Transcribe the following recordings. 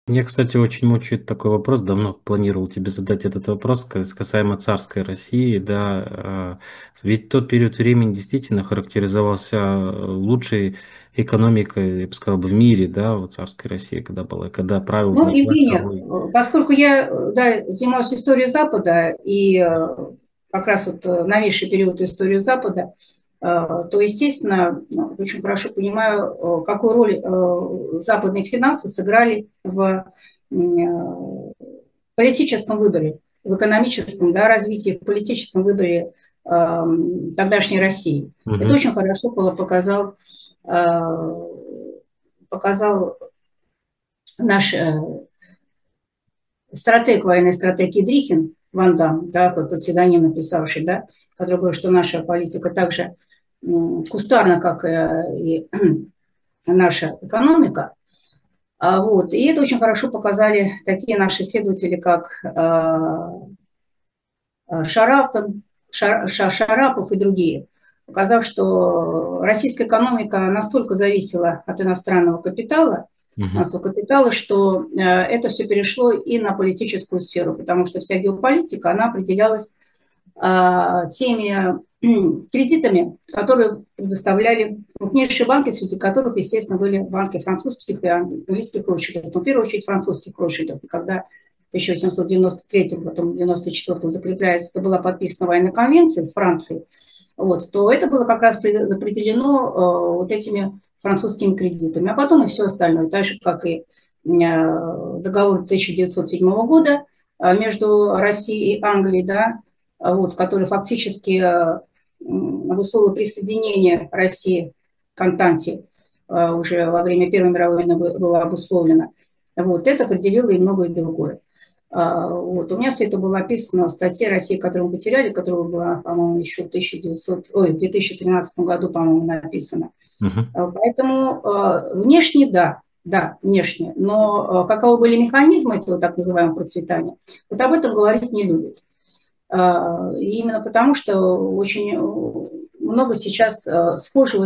Меня, кстати, очень мучает такой вопрос. Давно планировал тебе задать этот вопрос касаемо царской России. Да, ведь тот период времени действительно характеризовался лучшей экономикой, я бы сказал, в мире, да, вот царской России, когда была, когда правил Ну, Николай Евгения, II. поскольку я да, занимаюсь историей Запада и как раз вот новейший период истории Запада, то, естественно, очень хорошо понимаю, какую роль западные финансы сыграли в политическом выборе, в экономическом, да, развитии, в политическом выборе тогдашней России. Это Мгм. очень хорошо э, показал наш стратег военной стратегии Дрихин, Ван Дам, да, под псевдоним написавший, да, который говорит, что наша политика также кустарна, как и наша экономика. Вот. И это очень хорошо показали такие наши исследователи, как Шарапов и другие, показав, что российская экономика настолько зависела от Мгм. иностранного капитала, что это все перешло и на политическую сферу, потому что вся геополитика, она определялась теми кредитами, которые предоставляли крупнейшие банки, среди которых, естественно, были банки французских и английских Ротшильдов, но в первую очередь французских Ротшильдов. И когда в 1893, потом в 1994 закрепляется, это была подписана военная конвенция с Францией, вот, то это было как раз определено вот этими французскими кредитами. А потом и все остальное, так же, как и договор 1907 года между Россией и Англией, да, вот, который фактически обусловил присоединение России к Антанте уже во время Первой мировой войны было обусловлено. Вот, это определило и многое другое. Вот. У меня все это было описано в статье «Россия, которую мы потеряли», которая была, по-моему, еще в 2013 году, по-моему, написана. Мгм. Поэтому внешне, да, да, внешне, но каковы были механизмы этого так называемого процветания, вот об этом говорить не любят. Именно потому, что очень много сейчас схожего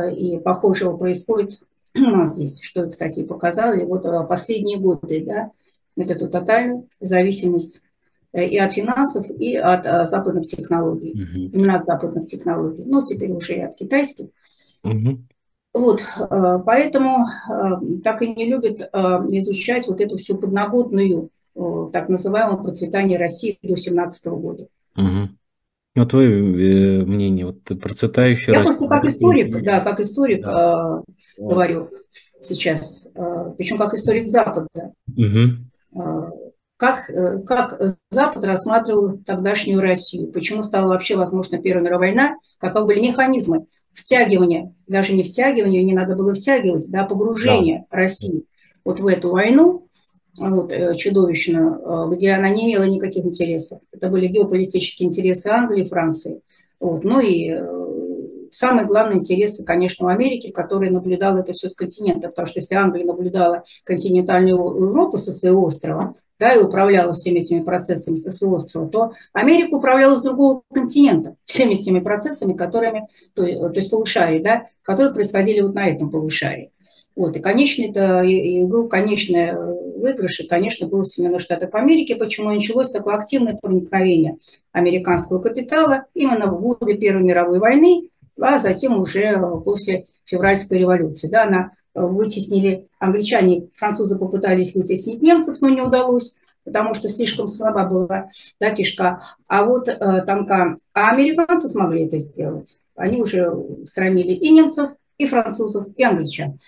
и похожего происходит у нас здесь, что, кстати, и показали вот последние годы, да, вот эту тотальную зависимость и от финансов, и от западных технологий, Мгм. именно от западных технологий, ну, теперь уже и от китайских. Мгм. Вот, поэтому так и не любят изучать вот эту всю подноготную, так называемое процветание России до 17 года. Мгм. Ну, твое мнение, вот процветающая Я Россия просто как историк, действительно. да, как историк Да. говорю сейчас, причем как историк Запада, Мгм. э, как Запад рассматривал тогдашнюю Россию, почему стала вообще возможна Первая мировая война, каковы были механизмы втягивания, даже не втягивания, не надо было втягивать, да, Да. погружения России вот в эту войну, вот, чудовищную, где она не имела никаких интересов. Это были геополитические интересы Англии и Франции. Вот. Ну и самые главные интересы, конечно, у Америки, которая наблюдала это все с континента, потому что если Англия наблюдала континентальную Европу со своего острова, да, и управляла всеми этими процессами со своего острова, то Америка управляла с другого континента всеми теми процессами, которыми, то есть полушарий, да, которые происходили вот на этом полушарии. Вот, и конечный это игру, конечный выигрыш, конечно, был Соединенных Штатов Америки. Почему началось такое активное проникновение американского капитала именно в годы Первой мировой войны, а затем уже после февральской революции. Да, она вытеснили англичане, французы попытались вытеснить немцев, но не удалось, потому что слишком слаба была, да, кишка. А вот танка, а американцы смогли это сделать. Они уже устранили и немцев, и французов, и англичан.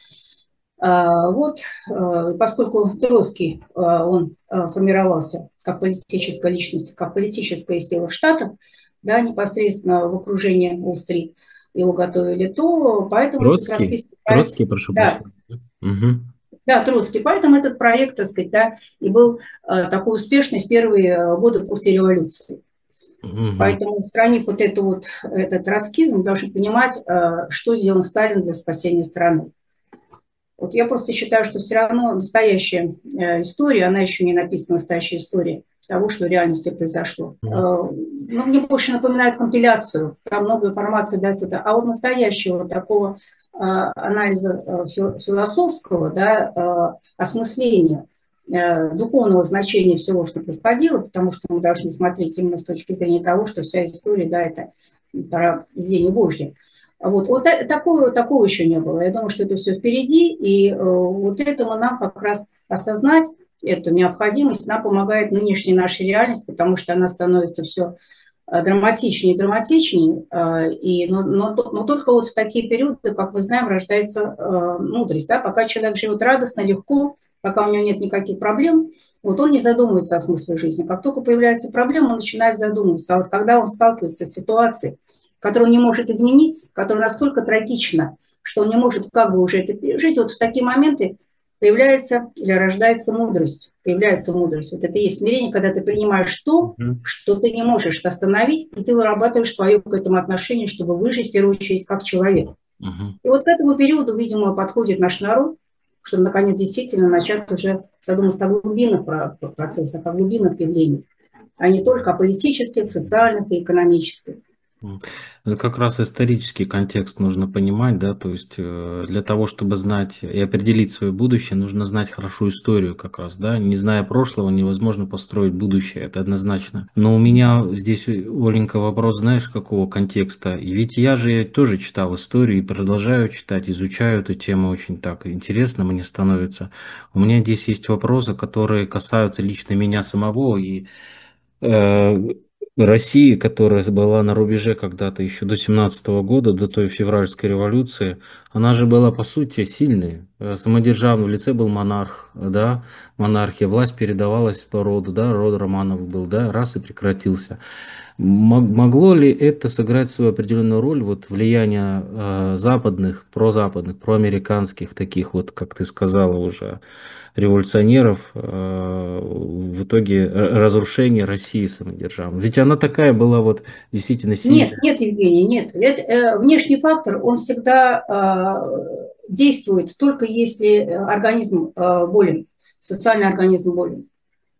Вот, поскольку Троцкий, он формировался как политическая личность, как политическая сила в Штатах, да, непосредственно в окружении Уолл-стрит его готовили, то поэтому этот Троцкий? раскрытие проект, Троцкий, прошу да, прощения. Мгм. да, Троцкий, поэтому этот проект, так сказать, да, и был такой успешный в первые годы после революции. Мгм. Поэтому, устранив вот, этот раскизм, мы должны понимать, что сделал Сталин для спасения страны. Вот я просто считаю, что все равно настоящая история, она еще не написана, настоящая история того, что в реальности произошло. Ну, мне больше напоминает компиляцию, там много информации дается, а вот настоящего такого анализа философского, да, осмысления духовного значения всего, что происходило, потому что мы должны смотреть именно с точки зрения того, что вся история, да, это провидение Божье. Вот такого еще не было. Я думаю, что это все впереди, и вот этому нам как раз осознать, эту необходимость, нам помогает нынешняя наша реальность, потому что она становится все драматичнее и драматичнее, но только вот в такие периоды, как мы знаем, рождается мудрость. Да? Пока человек живет радостно, легко, пока у него нет никаких проблем, вот он не задумывается о смысле жизни. Как только появляется проблема, он начинает задумываться. А вот когда он сталкивается с ситуацией, которую он не может изменить, которая настолько трагична, что он не может как бы уже это пережить, вот в такие моменты появляется или рождается мудрость. Появляется мудрость. Вот это и есть смирение, когда ты принимаешь то, что ты не можешь остановить, и ты вырабатываешь свое к этому отношение, чтобы выжить, в первую очередь, как человек. И вот к этому периоду, видимо, подходит наш народ, чтобы, наконец, действительно начать уже задуматься о глубинных процессах, о глубинных явлениях, а не только о политических, социальных и экономических. Это как раз исторический контекст нужно понимать, да, то есть для того, чтобы знать и определить свое будущее, нужно знать хорошо историю как раз, да, не зная прошлого, невозможно построить будущее, это однозначно. Но у меня здесь, Оленька, вопрос, знаешь, какого контекста? И ведь я же тоже читал историю и продолжаю читать, изучаю эту тему очень так интересно мне становится. У меня здесь есть вопросы, которые касаются лично меня самого и э, России, которая была на рубеже когда-то еще до 17 года, до той февральской революции, она же была по сути сильной. Самодержавный в лице был монарх, да, монархия, власть передавалась по роду, да, род Романовых был, да, раз и прекратился. Могло ли это сыграть свою определенную роль, вот влияние западных, прозападных, проамериканских, таких вот, как ты сказала уже, революционеров в итоге разрушения России самодержавной? Ведь она такая была вот действительно Нет, сильная. нет, Евгений, нет. Внешний фактор, он всегда действует только если организм болен, социальный организм болен.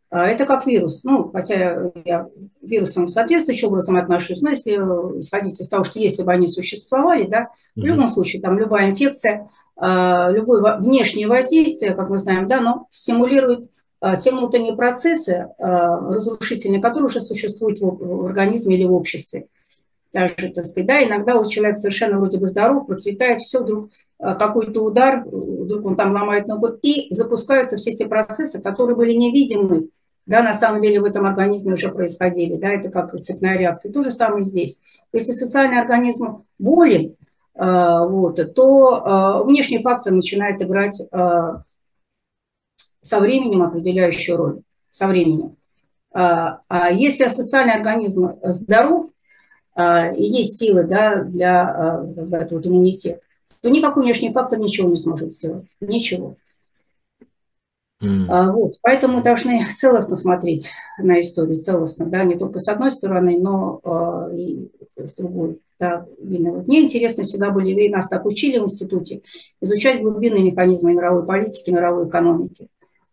Это как вирус. Ну, хотя я вирусом соответствующим образом отношусь, но если исходить из того, что если бы они существовали, да, в Мгм. любом случае, там любая инфекция, любое внешнее воздействие, как мы знаем, да, оно стимулирует те внутренние процессы разрушительные, которые уже существуют в организме или в обществе. Даже, так сказать, да, иногда вот человек совершенно вроде бы здоров, процветает, все, вдруг какой-то удар, вдруг он там ломает ногу, и запускаются все те процессы, которые были невидимы, да, на самом деле в этом организме уже происходили, да, это как цепная реакция. То же самое здесь. Если социальный организм болен, вот, то внешний фактор начинает играть со временем определяющую роль, со временем. А если социальный организм здоров, и есть силы, да, для этого вот иммунитета, то никакой внешний фактор ничего не сможет сделать. Ничего. М. Вот. Поэтому мы должны целостно смотреть на историю, целостно, да, не только с одной стороны, но и с другой. Да. Вот мне интересно всегда были, и нас так учили в институте, изучать глубинные механизмы мировой политики, мировой экономики.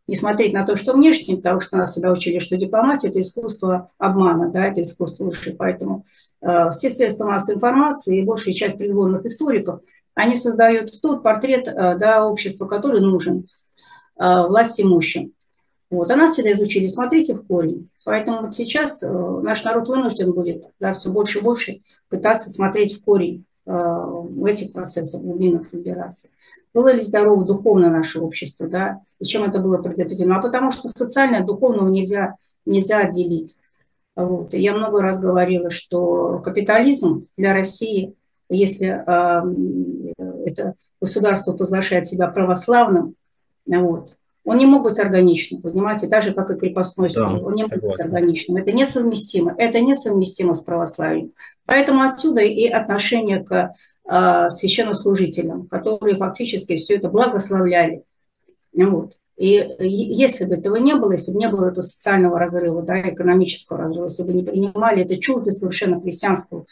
Не смотреть на то, что внешне, потому что нас всегда учили, что дипломатия – это искусство обмана, да, это искусство лжи. Поэтому все средства массовой информации и большая часть придворных историков, они создают тот портрет да, общества, который нужен власть имущим. Вот. А нас всегда изучили, смотрите в корень. Поэтому вот сейчас наш народ вынужден будет да, все больше и больше пытаться смотреть в корень в этих процессах, глубинных либераций. Было ли здорово духовно наше общество, да, и чем это было предопределено? А потому что социально от духовного нельзя отделить. Вот. И я много раз говорила, что капитализм для России, если это государство провозглашает себя православным, вот, он не мог быть органичным, понимаете, так же, как и крепостной строй. Да, Он не мог быть согласен. органичным. Это несовместимо с православием. Поэтому отсюда и отношение к священнослужителям, которые фактически все это благословляли. Вот. И если бы этого не было, если бы не было этого социального разрыва, да, экономического разрыва, если бы не принимали это чуждо совершенно христианского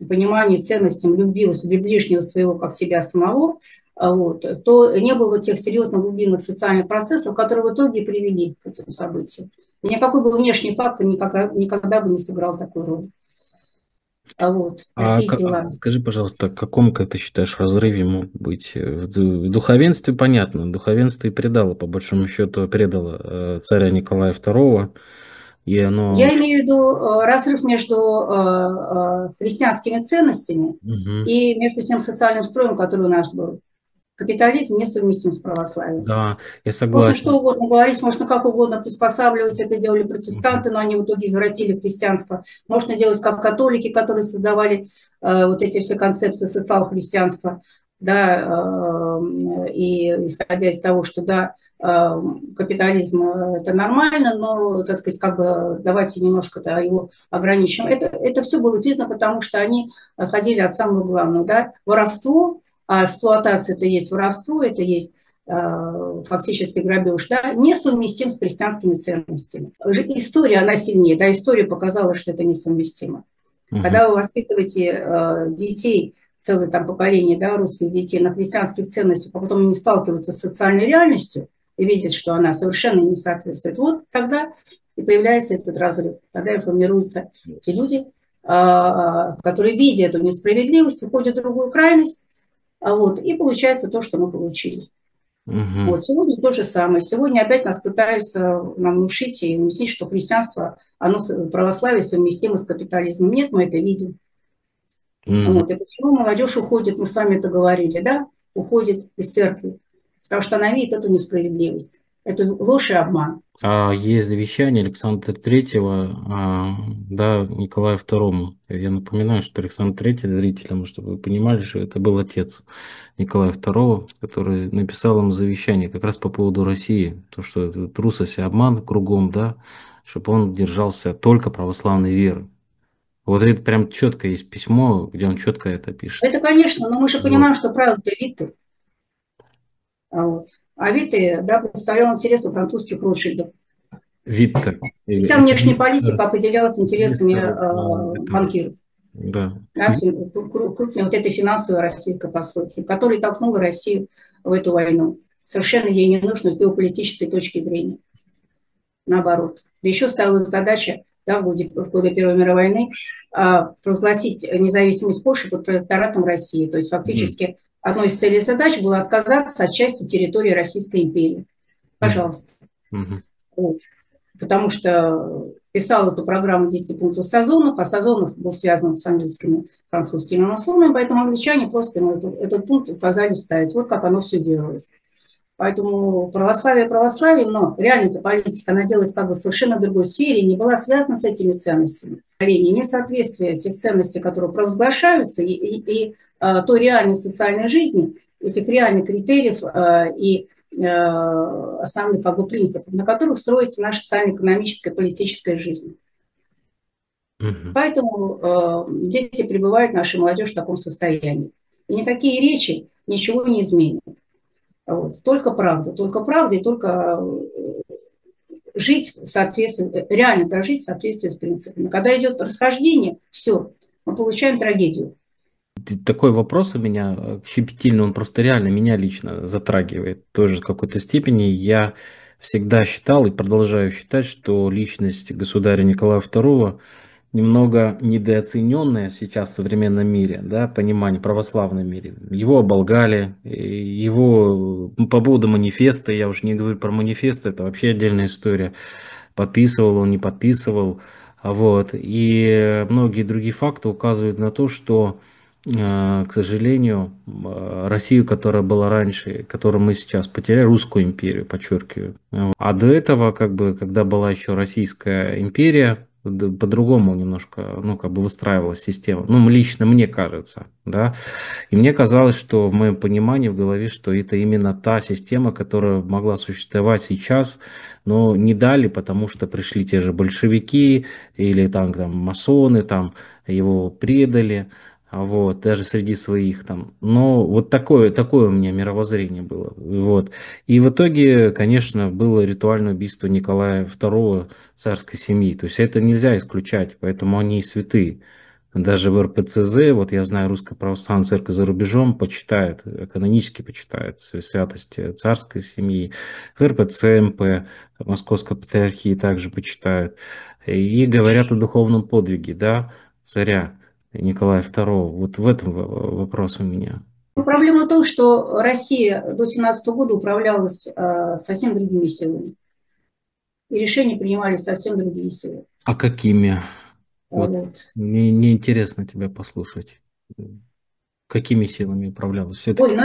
понимания ценностям любви, ближнего своего, как себя самого, вот, то не было бы тех серьезных глубинных социальных процессов, которые в итоге привели к этим событиям. И никакой бы внешний фактор никогда бы не сыграл такой роли. Вот, такие дела. Скажи, пожалуйста, в каком, как ты считаешь, разрыве мог быть? В духовенстве понятно, духовенство и предало, по большому счету, предало царя Николая II, и оно... Я имею в виду разрыв между христианскими ценностями Мгм. и между тем социальным строем, который у нас был. Капитализм несовместим с православием. Да, я Можно что согласен. угодно говорить, можно как угодно приспосабливать. Это делали Мгм. протестанты, но они в итоге извратили христианство. Можно делать как католики, которые создавали вот эти все концепции социал-христианства. Да, и исходя из того, что да, капитализм это нормально, но, так сказать, как бы давайте немножко его ограничим. Это все было признано, потому что они ходили от самого главного, да, воровство, а эксплуатация это есть воровство, это есть фактически грабеж, да, несовместим с христианскими ценностями. История, она сильнее, да, история показала, что это несовместимо. Мгм. Когда вы воспитываете детей, целое там поколение, да, русских детей на христианских ценностях, а потом они сталкиваются с социальной реальностью и видят, что она совершенно не соответствует, вот тогда и появляется этот разрыв. Тогда и формируются те люди, которые, видя эту несправедливость, уходят в другую крайность, вот, и получается то, что мы получили. Мгм. Вот сегодня то же самое. Сегодня опять нас пытаются нам внушить и вносить, что христианство, оно, православие совместимо с капитализмом. Нет, мы это видим. Мгм. Вот. И почему молодежь уходит, мы с вами это говорили, да, уходит из церкви, потому что она видит эту несправедливость, эту ложь и обман. Есть завещание Александра Третьего, да, Николаю Второму. Я напоминаю, что Александр Третий, зрителям, чтобы вы понимали, что это был отец Николая Второго, который написал ему завещание как раз по поводу России. То, что это трусость и обман кругом, да, чтобы он держался только православной веры. Вот это прям четко есть письмо, где он четко это пишет. Это, конечно, но мы же Вот. понимаем, что правила-то Виты. Вот. А Виты, да, представлял интересы франсузских Ротшильдов. Витте. Вся Это внешняя Витте. политика определялась интересами Витте, это, банкиров. да. Да, крупной вот этой финансовой российской прослойки, которая толкнула Россию в эту войну. Совершенно ей не нужно с геополитической точки зрения. Наоборот. Да еще ставилась задача да, в годы Первой мировой войны провозгласить независимость Польши под протекторатом России. То есть Мгм. фактически одной из целей задач было отказаться от части территории Российской империи. Мгм. Пожалуйста. Мгм. Вот. Потому что писал эту программу 10 пунктов Сазонов, а Сазонов был связан с английскими, французскими масонами, поэтому англичане просто ему этот пункт указали вставить. Вот как оно все делалось. Поэтому православие православием, но реально-то политика, она делалась как бы в совершенно другой сфере, не была связана с этими ценностями. Несоответствие этих ценностей, которые провозглашаются, и той реальной социальной жизни, этих реальных критериев и основных как бы, принципов, на которых строится наша социально-экономическая политическая жизнь. Мгм. Поэтому дети пребывают, наша молодежь в таком состоянии. И никакие речи ничего не изменят. Вот. Только правда и только жить в соответствии, реально прожить в соответствии с принципами. Когда идет расхождение, все, мы получаем трагедию. Такой вопрос у меня щепетильный, он просто реально меня лично затрагивает тоже в какой-то степени. Я всегда считал и продолжаю считать, что личность государя Николая II немного недооцененная сейчас в современном мире, да, понимание, православном мире. Его оболгали, его по поводу манифеста, я уже не говорю про манифест, это вообще отдельная история, подписывал он, не подписывал, вот, и многие другие факты указывают на то, что, к сожалению, Россию, которая была раньше, которую мы сейчас потеряли, русскую империю, подчеркиваю, а до этого, как бы, когда была еще Российская империя, по-другому немножко, ну, как бы выстраивалась система. Ну, лично мне кажется, да. И мне казалось, что в моем понимании в голове, что это именно та система, которая могла существовать сейчас, но не дали, потому что пришли те же большевики или там масоны, там его предали. Вот, даже среди своих там. Но вот такое у меня мировоззрение было. Вот. И в итоге, конечно, было ритуальное убийство Николая II царской семьи. То есть это нельзя исключать, поэтому они и святые. Даже в РПЦЗ, вот я знаю, Русская Православная Церковь за рубежом почитает, канонически почитает святость царской семьи. В РПЦ, МП, Московской Патриархии также почитают. И говорят о духовном подвиге, да, царя. Николая II. Вот в этом вопрос у меня. Но проблема в том, что Россия до 17 года управлялась совсем другими силами. И решения принимались совсем другие силы. А какими? Вот Вот. мне интересно тебя послушать. Какими силами управлялась Ой, все-таки? ну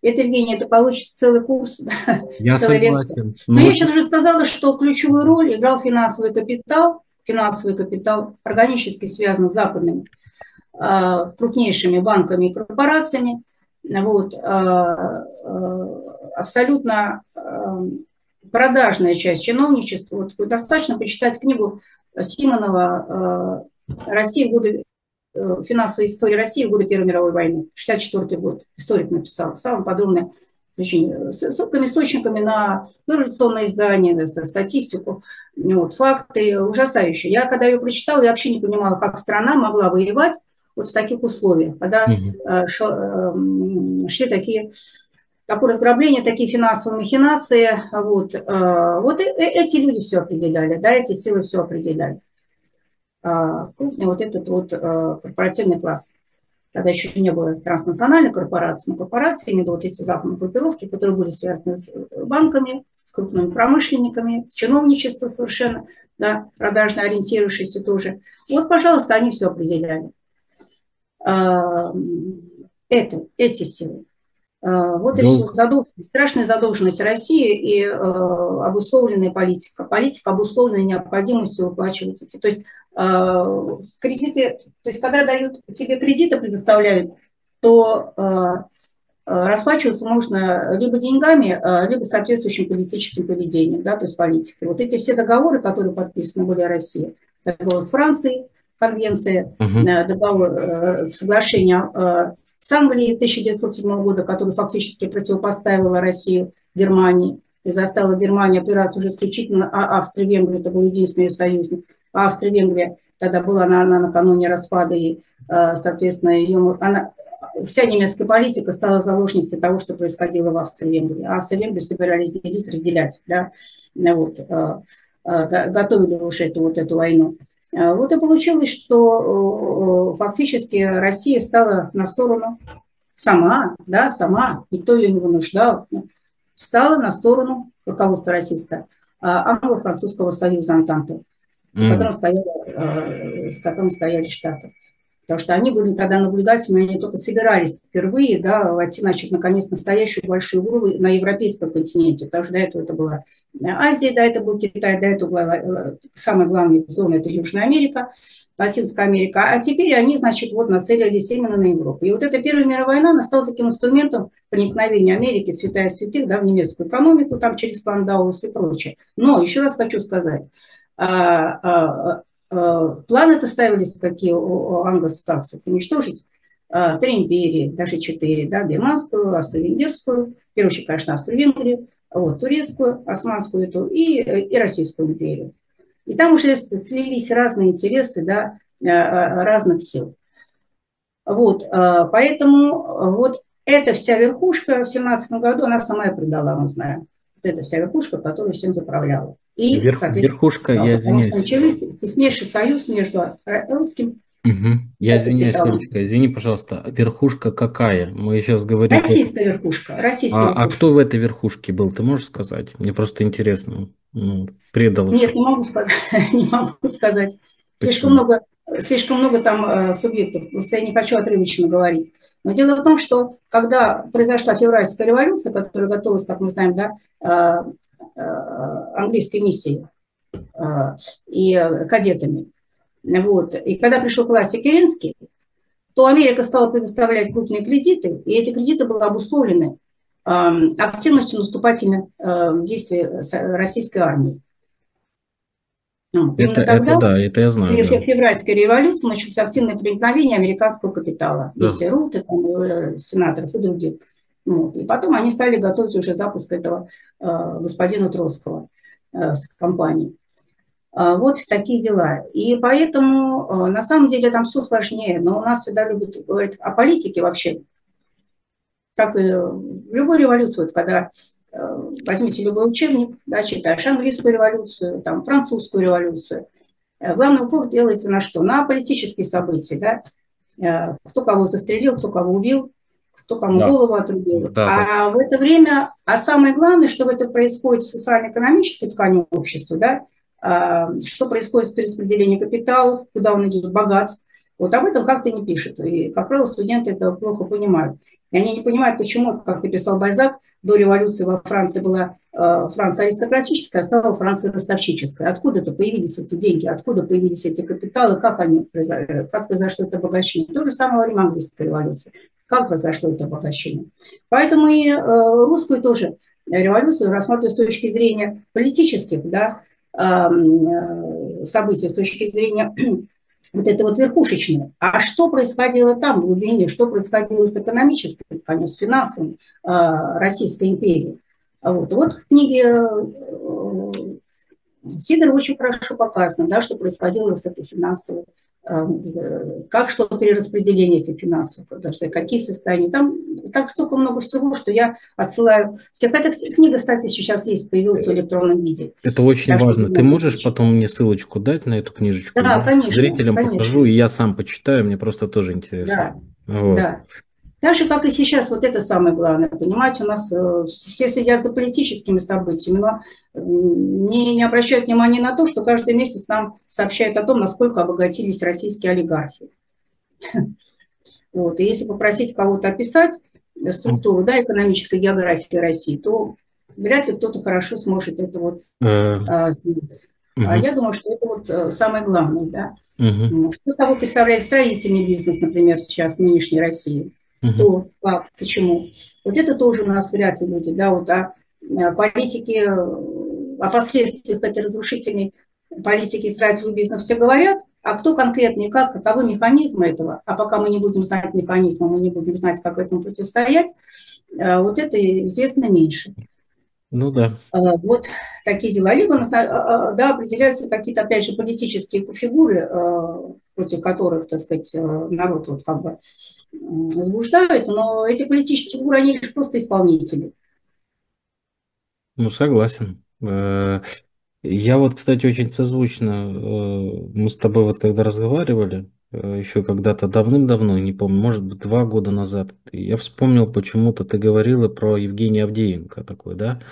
Евгений, это получится целый курс, да, Я целая лекция. согласен. Но Ну я вот. сейчас уже сказала, что ключевую роль играл финансовый капитал, органически связан с западными крупнейшими банками и корпорациями. Вот, абсолютно продажная часть чиновничества. Вот, достаточно почитать книгу Симонова «Россия в годы финансовой истории России в годы Первой мировой войны, 1964 год. Историк написал, самое подробное, очень, с ссылками, источниками на дореволюционные издания, статистику, вот, факты ужасающие. Я когда ее прочитала, я вообще не понимала, как страна могла воевать вот в таких условиях, когда Мгм. шли такое разграбление, такие финансовые махинации. Вот эти люди все определяли, да, эти силы все определяли. Крупный вот этот вот корпоративный класс. Тогда еще не было транснациональной корпорации, но корпорации именно вот эти западные группировки, которые были связаны с банками, с крупными промышленниками, чиновничество совершенно, да, продажно ориентирующиеся тоже. Вот, пожалуйста, они все определяли. Эти силы. Вот и все. Долг. Задолженность, страшная задолженность России и обусловленная политика. Политика, обусловленная необходимостью выплачивать эти. То есть кредиты, то есть когда дают тебе кредиты, предоставляют, то расплачиваться можно либо деньгами, либо соответствующим политическим поведением, да, то есть политикой. Вот эти все договоры, которые подписаны были о России, договор с Францией, конвенция, Мгм. договор, соглашение с Англией 1907 года, который фактически противопоставила Россию Германии и заставила Германию опираться уже исключительно на Австрию-Венгрию, это был единственный ее союзник. А Австрия-Венгрия тогда была она накануне распада, и, соответственно, вся немецкая политика стала заложницей того, что происходило в Австро-Венгрии. А Австро-Венгрию собирались делить, разделять, да, вот, готовили уже эту войну. Вот и получилось, что фактически Россия стала на сторону сама, да, сама, никто ее не вынуждал, стала на сторону руководства российского англо-французского союза Антанты, Мгм. с которым стояли Штаты. Потому что они были тогда наблюдательны, они только собирались впервые, да, войти, значит, наконец, настоящую большую игру на европейском континенте, потому что до этого это была Азия, до этого был Китай, до этого была самая главная зона, это Южная Америка, Латинская Америка, а теперь они, значит, вот нацелились именно на Европу. И вот эта Первая мировая война, она стала таким инструментом проникновения Америки, святая святых, да, в немецкую экономику, там через план Даус и прочее. Но, еще раз хочу сказать, планы-то ставились какие у англосаксов? Уничтожить 3 империи, даже 4, да, германскую, австро-венгерскую, в первую очередь, конечно, Австро-Венгрию, вот, турецкую, османскую эту и Российскую империю. И там уже слились разные интересы, да, разных сил. Вот, поэтому вот эта вся верхушка в 17 году, она сама и предала, мы знаем. Вот эта вся верхушка, которая всем заправляла. И, соответственно, Верхушка, да, я потому что извиняюсь. начались теснейший союз между русским Мгм. Я извиняюсь, капиталом. Верочка, извини, пожалуйста, верхушка какая? Мы сейчас говорим про... Российская А верхушка. кто в этой верхушке был, ты можешь сказать? Мне просто интересно. Ну, предал все. Нет, не могу сказать, не могу сказать. Слишком Почему? много, слишком много там субъектов, просто я не хочу отрывочно говорить. Но дело в том, что когда произошла февральская революция, которая готовилась, как мы знаем, да, английской миссией и кадетами, вот, и когда пришел к власти Керенский, то Америка стала предоставлять крупные кредиты, и эти кредиты были обусловлены активностью наступательных действий российской армии. Именно Это тогда, да, это я знаю, при да. февральской революции, началось активное проникновение американского капитала, Да. Бесси Рута, сенаторов и других. Вот. И потом они стали готовить уже запуск этого господина Троцкого с компанией. Вот такие дела. И поэтому, на самом деле, там все сложнее. Но у нас всегда любят говорить о политике вообще. Как и в любой революции, вот когда возьмите любой учебник, да, читаешь английскую революцию, там, французскую революцию, Главный упор делается на что? На политические события, да? Кто кого застрелил, кто кого убил, кто кому Да, голову отрубил. да, да. А в это время, а самое главное, что это происходит в социально-экономической ткани общества, да, что происходит с перераспределением капиталов, куда он идет, богатств. Вот об этом как-то не пишут. И, как правило, студенты это плохо понимают. И они не понимают, почему, как написал Бальзак, до революции во Франции была Франция аристократическая, а стала Франция ростовщическая. Откуда-то появились эти деньги, откуда появились эти капиталы, как произошло это обогащение. То же самое во время английской революции. Как произошло это обогащение. Поэтому и русскую тоже революцию рассматриваю с точки зрения политических, да, событий, с точки зрения вот это вот верхушечное. А что происходило там в глубине, что происходило с экономической, конечно, с финансами Российской империи. Вот в книге Сидорова очень хорошо показано, да, что происходило с этой финансовой, как шло перераспределение этих финансов, какие состояния. Там так столько много всего, что я отсылаю всех. Эта книга, кстати, сейчас есть, появилась в электронном виде. Это очень Так что важно. Ты можно можешь получить. потом мне ссылочку дать на эту книжечку? Да, Я конечно, зрителям покажу, конечно. и я сам почитаю, мне просто тоже интересно. Да, Вот. да. Так же, как и сейчас, вот это самое главное, понимаете, у нас все следят за политическими событиями, но не обращают внимания на то, что каждый месяц нам сообщают о том, насколько обогатились российские олигархи. Вот. И если попросить кого-то описать структуру, да, экономической географии России, то вряд ли кто-то хорошо сможет это вот Э, сделать. А мгм, я думаю, что это вот самое главное, да. мгм, Что собой представляет строительный бизнес, например, сейчас в нынешней России? мгм. Кто, как, почему? Вот это тоже у нас вряд ли люди, да, вот политики, о последствиях этой разрушительной политики строительного бизнеса все говорят, а кто конкретно и как, каковы механизмы этого, а пока мы не будем знать механизмы, мы не будем знать, как этому противостоять, вот это известно меньше. Ну да. Вот такие дела. Либо да, определяются какие-то, опять же, политические фигуры, против которых, так сказать, народ вот как бы возбуждают, но эти политические фигуры, они лишь просто исполнители. Ну, согласен. Я вот, кстати, очень созвучно, мы с тобой вот когда разговаривали, еще когда-то давным-давно, не помню, может быть, 2 года назад, я вспомнил, почему-то ты говорила про Евгения Авдеенко такой, да?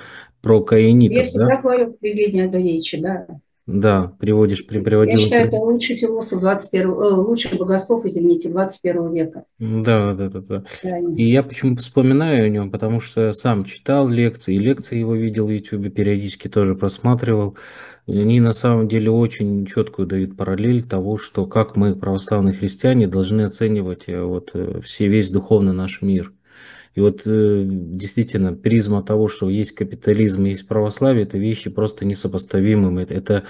Про Я каинитов, да? всегда говорю про Евгения Андреевича, да. Да, Я приводила считаю, это пример. лучший философ 21, лучший богослов, извините, 21 века. Да, да, да, да. Да. И я почему вспоминаю о нем, потому что сам читал лекции, и лекции его видел в YouTube, периодически тоже просматривал. И они на самом деле очень четкую дают параллель того, что как мы, православные христиане, должны оценивать весь духовный наш мир. И вот действительно призма того, что есть капитализм и есть православие, это вещи просто несопоставимые. Это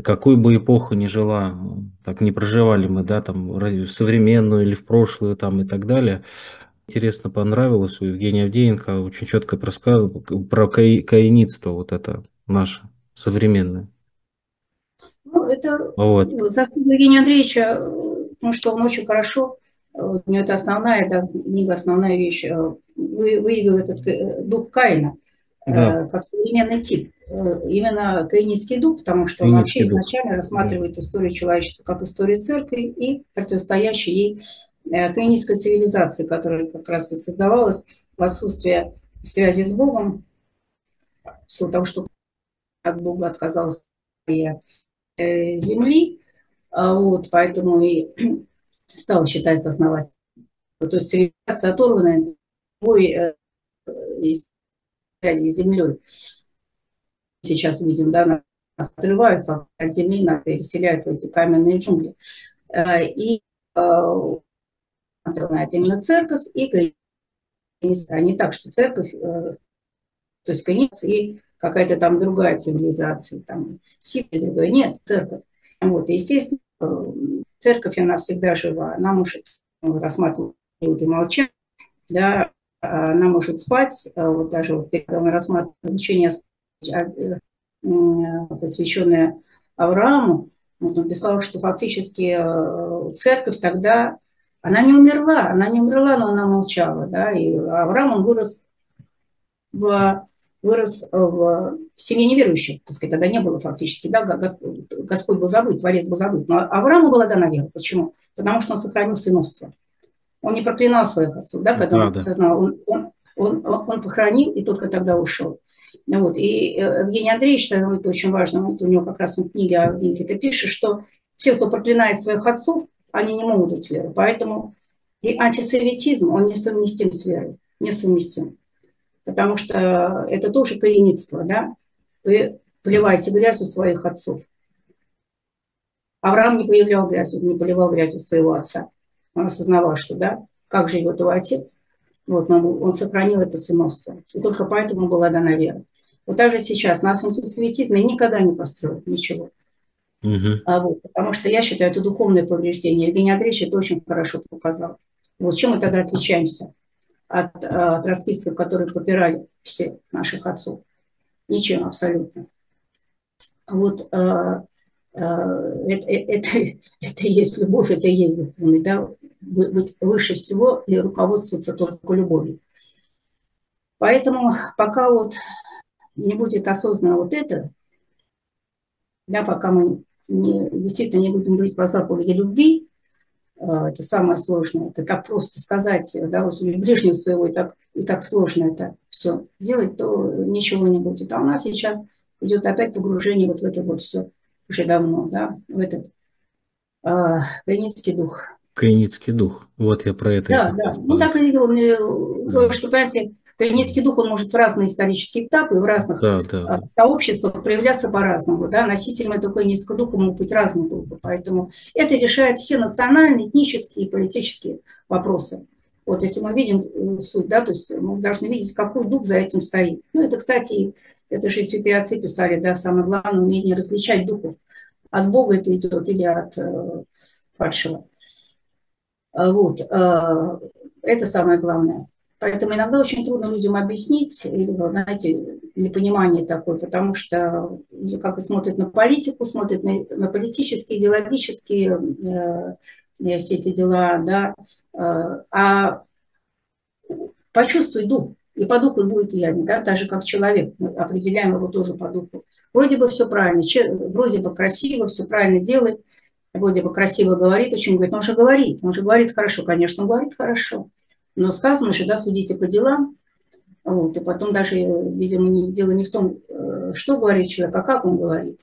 какой бы эпоха ни жила, так не проживали мы, да, там, в современную или в прошлую, там, и так далее. Интересно понравилось, у Евгения Авдеенко очень четко рассказывал про каинитство вот это наше, современное. Ну, это Вот, заслуга Евгения Андреевича, потому что он очень хорошо, у него это основная, да, книга, основная вещь, выявил этот дух Каина да, как современный тип. Именно каинистский дух, потому что он вообще каинитский дух. изначально Да. рассматривает историю человечества как историю церкви и противостоящей ей каинистской цивилизации, которая как раз и создавалась в отсутствие связи с Богом, в силу того, что от Бога отказалась земли, вот, поэтому и стал считаться основателем. То есть цивилизация оторванная от любой связи с землей. Сейчас видим, да, нас отрывают от земли, нас переселяют в эти каменные джунгли. И отрывает именно церковь и каинистика. А не так, что церковь, то есть каинистика и какая-то там другая цивилизация, там сильная другая. Нет, церковь. Вот, и, естественно, церковь, она всегда жива. Она может рассматривать и молчать, да, она может спать. Вот даже вот, когда мы рассматриваем учение, посвященное Аврааму, вот он писал, что фактически церковь тогда, она не умерла, но она молчала. Да, и Авраам, он вырос в вырос в семье неверующих, так сказать, тогда не было фактически, да, Господь был забыт, Творец был забыт. Но Аврааму была дана вера. Почему? Потому что он сохранил сыновство. Он не проклинал своих отцов, да, когда Да, он да. осознал, он похоронил и только тогда ушел. Вот. И Евгений Андреевич, это очень важно, вот у него как раз в книге о деньги это пишет, что те, кто проклинает своих отцов, они не могут быть верой. Поэтому и антисоветизм, он несовместим с верой, несовместим. Потому что это тоже каинитство, да? Вы поливаете грязью своих отцов. Авраам не поливал грязью своего отца. Он осознавал, что, да, как живет его отец. Вот, он сохранил это сыновство. И только поэтому была дана вера. Вот так же сейчас нас антисоветизм никогда не построит ничего. Мгм. Вот, потому что я считаю, это духовное повреждение. Евгений Андреевич это очень хорошо показал. Вот чем мы тогда отличаемся от расписок, которые попирали все наших отцов? Ничем абсолютно. Вот это и есть любовь, это и есть духовный, да, быть выше всего и руководствоваться только любовью. Поэтому пока вот не будет осознанно вот это, да, пока мы действительно не будем жить по заповеди любви, это самое сложное, это так просто сказать, да, возлюби ближнего своего, и так сложно это все делать, то ничего не будет. А у нас сейчас идет опять погружение вот в это вот все уже давно, да, в этот каинистский дух. Каиницкий дух. Вот я про это и Да, хотел да. Ну, так сказать. и делал. Мгм. Что, понимаете, каинистский дух, он может в разные исторические этапы, в разных Да, да, да. сообществах проявляться по-разному. Да? Носителем этого каинистского духа могут быть разные группы. Поэтому это решает все национальные, этнические и политические вопросы. Вот если мы видим суть, да, то есть мы должны видеть, какой дух за этим стоит. Ну, это, кстати, это же и святые отцы писали, да, самое главное умение различать духов. От Бога это идет или от падшего. Вот. Это самое главное. Поэтому иногда очень трудно людям объяснить, или, знаете, непонимание такое, потому что люди как и смотрят на политику, смотрят на политические, идеологические все эти дела, да, а почувствуй дух, и по духу будет влияние, да, так же как человек, мы определяем его тоже по духу. Вроде бы все правильно, вроде бы красиво, все правильно делает, вроде бы красиво говорит, очень говорит, он же говорит хорошо, конечно, он говорит хорошо. Но сказано же, да, судите по делам, вот, и потом даже, видимо, дело не в том, что говорит человек, а как он говорит.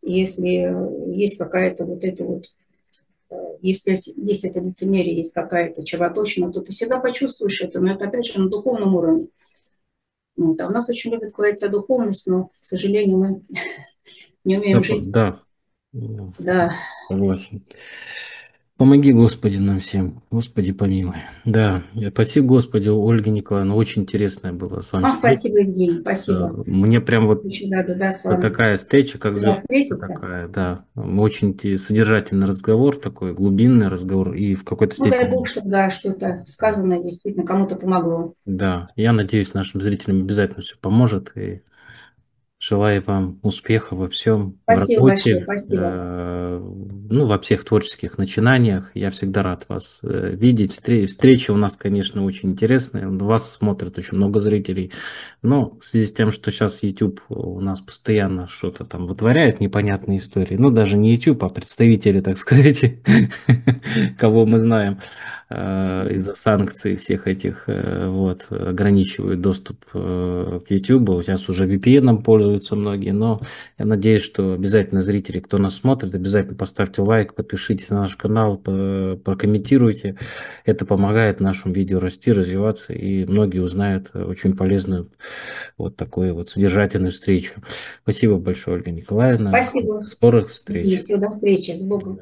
И если есть какая-то вот эта вот, если есть это лицемерие, есть какая-то червоточина, то ты всегда почувствуешь это, но это опять же на духовном уровне. Вот. А у нас очень любят говорить о духовности, но, к сожалению, мы не Да, умеем жить. да. Ну, Да, согласен. Помоги, Господи, нам всем. Господи, помилуй. Да, спасибо, Господи, Ольга Николаевна. Очень интересная была с вами вам встреча. спасибо, Евгений, спасибо. Мне прям вот Очень рада, да, с вами такая встреча, как снова звезда встретиться. такая, да. Очень содержательный разговор, такой глубинный разговор и в какой-то Ну, дай Бог, степени. чтобы, да, что-то сказанное действительно кому-то помогло. Да, я надеюсь, нашим зрителям обязательно все поможет. И желаю вам успеха во всем, в Спасибо большое, работе, спасибо. ну, во всех творческих начинаниях. Я всегда рад вас видеть. Встречи у нас, конечно, очень интересные. Вас смотрит очень много зрителей. Но в связи с тем, что сейчас YouTube у нас постоянно что-то там вытворяет, непонятные истории. Ну, даже не YouTube, а представители, так сказать, кого мы знаем из-за санкций всех этих, вот, ограничивают доступ к YouTube. Сейчас уже VPN пользуются многие, но я надеюсь, что обязательно зрители, кто нас смотрит, обязательно поставьте лайк, подпишитесь на наш канал, прокомментируйте. Это помогает нашему видео расти, развиваться, и многие узнают очень полезную вот такую вот содержательную встречу. Спасибо большое, Ольга Николаевна. Спасибо, Скорых Евгений, встреч. всего до встречи, с Богом.